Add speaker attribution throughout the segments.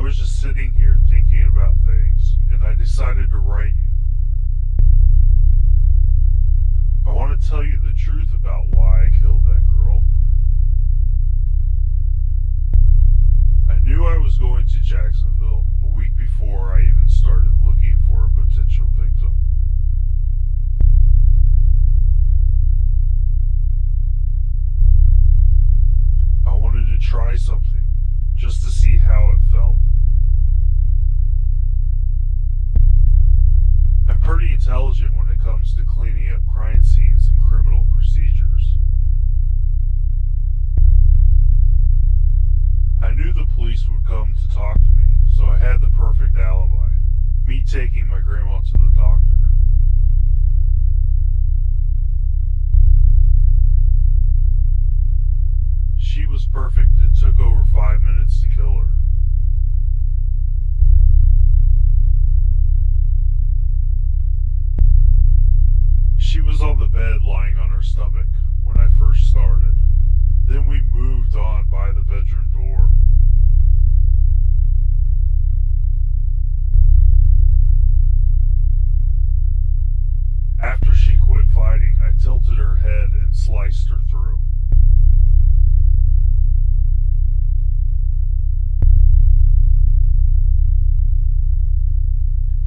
Speaker 1: was just sitting here thinking about things, and I decided to write you. I want to tell you the truth about why I killed that girl. I knew I was going to Jacksonville a week before I even started looking for a potential victim. I wanted to try something, just to see how it felt. I'm pretty intelligent when it comes to cleaning up crime scenes and criminal procedures. I knew the police would come to talk to me, so I had the perfect alibi. Me taking my grandma to the doctor. She was perfect. It took over 5 minutes to kill her. She was on the bed lying on her stomach when I first started. Then we moved on by the bedroom door. After she quit fighting, I tilted her head and sliced her throat.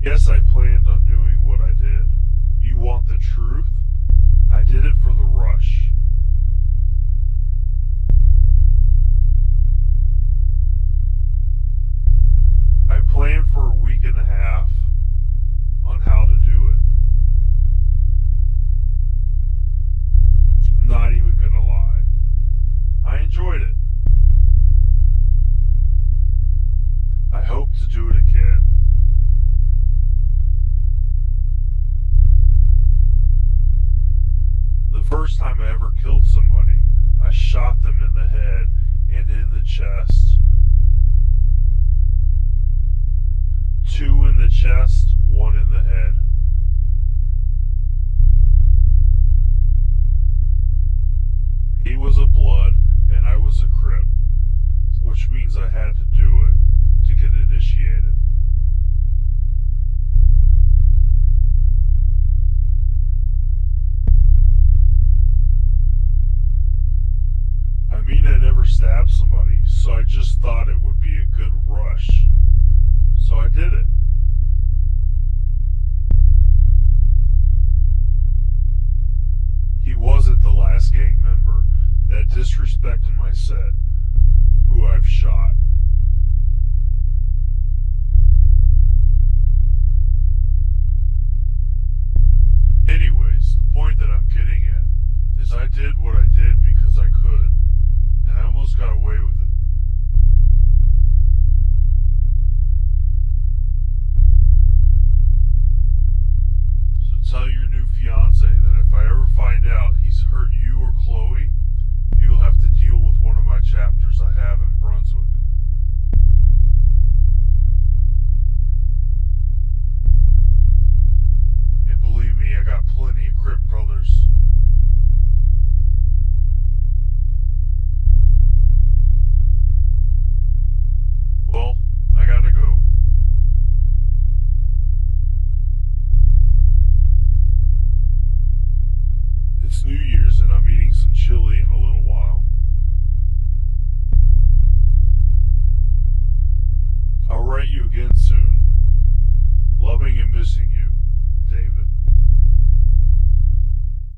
Speaker 1: Yes, I planned on doing what I did. You want the truth? I did it for the rush. I planned for a week and a half on how to do it. I'm not even gonna lie. I enjoyed it. I hope to do it again. The first time I ever killed somebody, I shot them in the head and in the chest. 2 in the chest, 1 in the head.